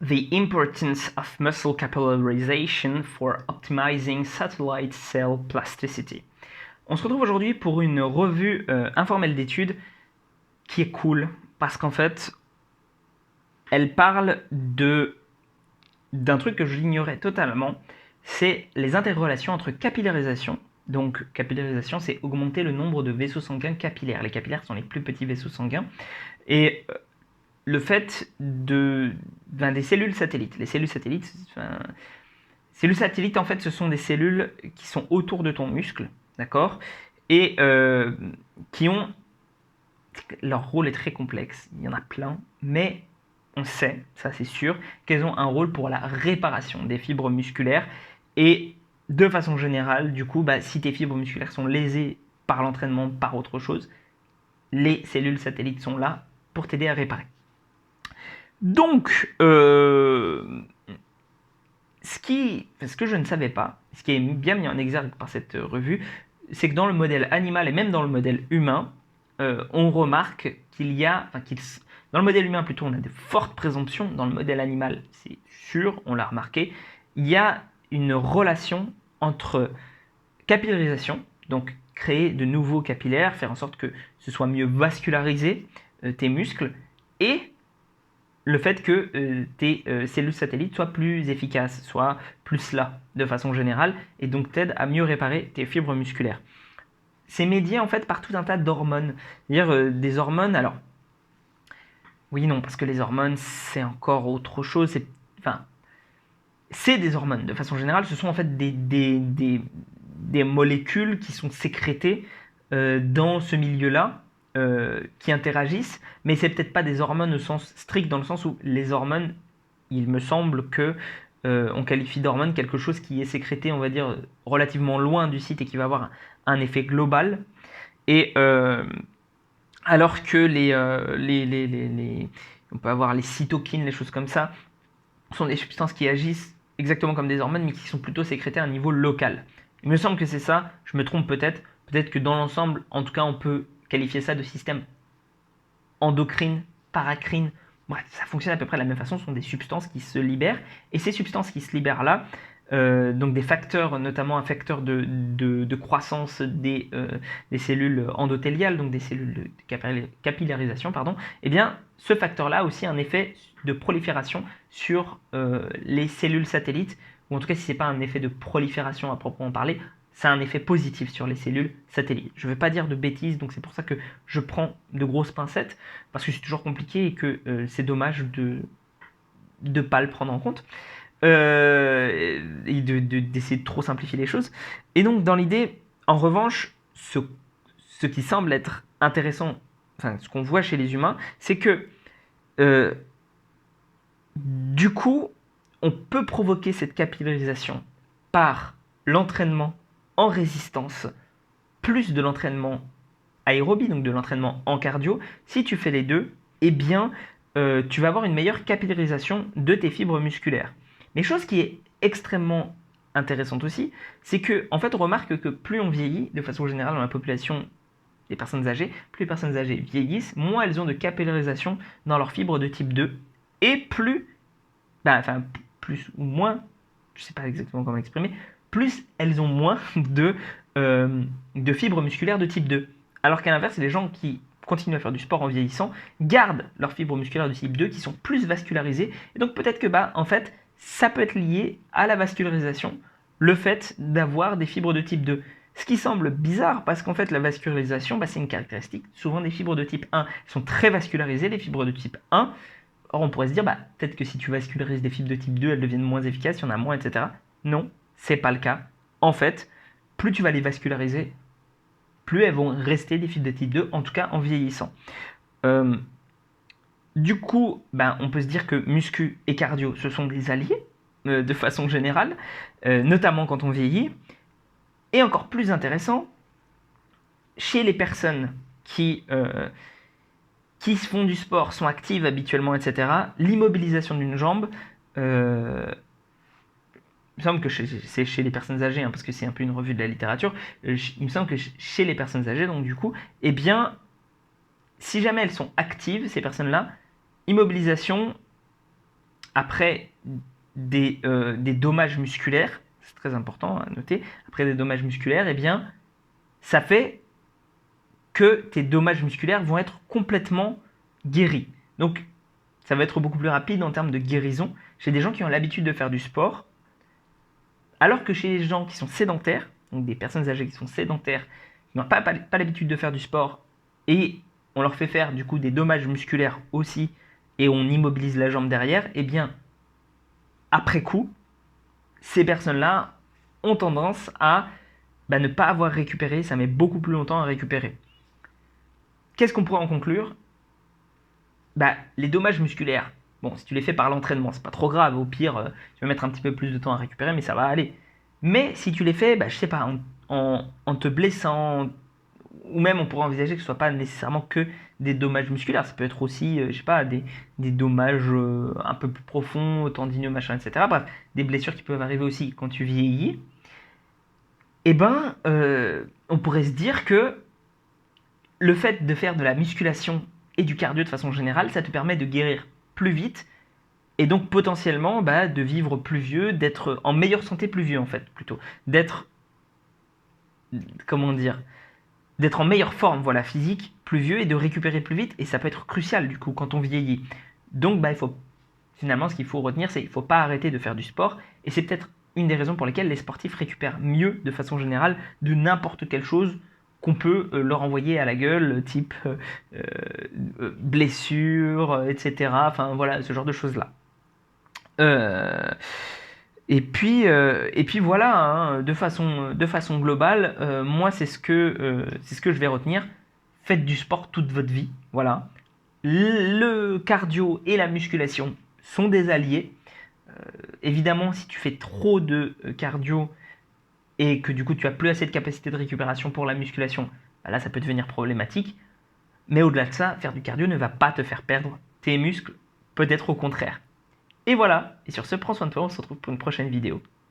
The importance of muscle capillarization for optimizing satellite cell plasticity. On se retrouve aujourd'hui pour une revue informelle d'études qui est cool parce qu'en fait, elle parle d'un truc que je l'ignorais totalement, c'est les interrelations entre capillarisation. Donc, capillarisation, c'est augmenter le nombre de vaisseaux sanguins capillaires. Les capillaires sont les plus petits vaisseaux sanguins. Et le fait des cellules satellites. Les cellules satellites, en fait, ce sont des cellules qui sont autour de ton muscle, d'accord, et qui ont leur rôle est très complexe. Il y en a plein, mais on sait, ça c'est sûr, qu'elles ont un rôle pour la réparation des fibres musculaires. Et de façon générale, du coup, si tes fibres musculaires sont lésées par l'entraînement, par autre chose, les cellules satellites sont là pour t'aider à réparer. Donc, ce que je ne savais pas, ce qui est bien mis en exergue par cette revue, c'est que dans le modèle animal et même dans le modèle humain, on remarque qu'il y a, dans le modèle humain plutôt, on a de fortes présomptions. Dans le modèle animal, c'est sûr, on l'a remarqué, il y a une relation entre capillarisation, donc créer de nouveaux capillaires, faire en sorte que ce soit mieux vascularisé, tes muscles, et le fait que tes cellules satellites soient plus efficaces, soient plus là de façon générale, et donc t'aident à mieux réparer tes fibres musculaires. C'est médié en fait par tout un tas d'hormones. C'est-à-dire des hormones, alors oui non, parce que les hormones c'est encore autre chose, c'est des hormones de façon générale, ce sont en fait des molécules qui sont sécrétées dans ce milieu-là, qui interagissent, mais c'est peut-être pas des hormones au sens strict, dans le sens où les hormones, il me semble que on qualifie d'hormones quelque chose qui est sécrété, on va dire, relativement loin du site et qui va avoir un effet global. Et alors que on peut avoir les cytokines, les choses comme ça, sont des substances qui agissent exactement comme des hormones, mais qui sont plutôt sécrétées à un niveau local. Il me semble que c'est ça, je me trompe peut-être. Peut-être que dans l'ensemble, en tout cas, on peut qualifier ça de système endocrine, paracrine. Bref, ça fonctionne à peu près de la même façon, ce sont des substances qui se libèrent. Et ces substances qui se libèrent là, donc des facteurs, notamment un facteur de croissance des cellules endothéliales, donc des cellules de capillarisation, pardon, eh bien, ce facteur-là a aussi un effet de prolifération sur les cellules satellites, ou en tout cas, si ce n'est pas un effet de prolifération à proprement parler, ça a un effet positif sur les cellules satellites. Je ne vais pas dire de bêtises, donc c'est pour ça que je prends de grosses pincettes, parce que c'est toujours compliqué et que c'est dommage de ne pas le prendre en compte. Et d'essayer de trop simplifier les choses. Et donc, dans l'idée, en revanche, ce qui semble être intéressant, enfin, ce qu'on voit chez les humains, c'est que du coup, on peut provoquer cette capillarisation par l'entraînement en résistance, plus de l'entraînement aérobie, donc de l'entraînement en cardio. Si tu fais les deux, eh bien, tu vas avoir une meilleure capillarisation de tes fibres musculaires. Mais chose qui est extrêmement intéressante aussi, c'est que, en fait, on remarque que plus on vieillit, de façon générale dans la population des personnes âgées, plus les personnes âgées vieillissent, moins elles ont de capillarisation dans leurs fibres de type 2, et plus, plus ou moins, je ne sais pas exactement comment l'exprimer, plus elles ont moins de fibres musculaires de type 2. Alors qu'à l'inverse, les gens qui continuent à faire du sport en vieillissant gardent leurs fibres musculaires de type 2 qui sont plus vascularisées. Et donc peut-être que en fait, ça peut être lié à la vascularisation, le fait d'avoir des fibres de type 2. Ce qui semble bizarre parce qu'en fait la vascularisation, c'est une caractéristique souvent des fibres de type 1. Elles sont très vascularisées, les fibres de type 1. Or on pourrait se dire, peut-être que si tu vascularises des fibres de type 2, elles deviennent moins efficaces, il y en a moins, etc. Non, c'est pas le cas. En fait, plus tu vas les vasculariser, plus elles vont rester des fibres de type 2, en tout cas en vieillissant. Du coup, on peut se dire que muscu et cardio, ce sont des alliés, de façon générale, notamment quand on vieillit. Et encore plus intéressant, chez les personnes qui font du sport, sont actives habituellement, etc., l'immobilisation d'une jambe, il me semble que c'est chez les personnes âgées, parce que c'est un peu une revue de la littérature, il me semble que chez les personnes âgées, donc du coup, eh bien, si jamais elles sont actives, ces personnes-là, immobilisation, après des dommages musculaires, c'est très important à noter, après des dommages musculaires, eh bien, ça fait que tes dommages musculaires vont être complètement guéris. Donc, ça va être beaucoup plus rapide en termes de guérison chez des gens qui ont l'habitude de faire du sport, alors que chez les gens qui sont sédentaires, donc des personnes âgées qui sont sédentaires, qui n'ont pas l'habitude de faire du sport, et on leur fait faire du coup des dommages musculaires aussi, et on immobilise la jambe derrière, eh bien, après coup, ces personnes-là ont tendance à ne pas avoir récupéré, ça met beaucoup plus longtemps à récupérer. Qu'est-ce qu'on pourrait en conclure? Les dommages musculaires, bon, si tu les fais par l'entraînement, c'est pas trop grave, au pire, tu vas mettre un petit peu plus de temps à récupérer, mais ça va aller. Mais si tu les fais, je sais pas, en te blessant, ou même on pourrait envisager que ce soit pas nécessairement que des dommages musculaires, ça peut être aussi, je sais pas, des dommages un peu plus profonds, tendineux, machin, etc. Bref, des blessures qui peuvent arriver aussi quand tu vieillis. On pourrait se dire que le fait de faire de la musculation et du cardio de façon générale, ça te permet de guérir plus vite et donc potentiellement de vivre plus vieux, d'être en meilleure santé plus vieux en fait, plutôt. D'être, comment dire, d'être en meilleure forme, voilà, physique, plus vieux et de récupérer plus vite. Et ça peut être crucial du coup quand on vieillit. Donc il faut, finalement, ce qu'il faut retenir, c'est qu'il ne faut pas arrêter de faire du sport. Et c'est peut-être une des raisons pour lesquelles les sportifs récupèrent mieux de façon générale de n'importe quelle chose qu'on peut leur envoyer à la gueule, type blessure, etc. Enfin voilà, ce genre de choses-là. Et puis voilà, hein, de façon globale, moi c'est ce que je vais retenir. Faites du sport toute votre vie, voilà. Le cardio et la musculation sont des alliés. Évidemment, si tu fais trop de cardio et que du coup tu as plus assez de capacité de récupération pour la musculation, là ça peut devenir problématique. Mais au-delà de ça, faire du cardio ne va pas te faire perdre tes muscles, peut-être au contraire. Et voilà, et sur ce, prends soin de toi, on se retrouve pour une prochaine vidéo.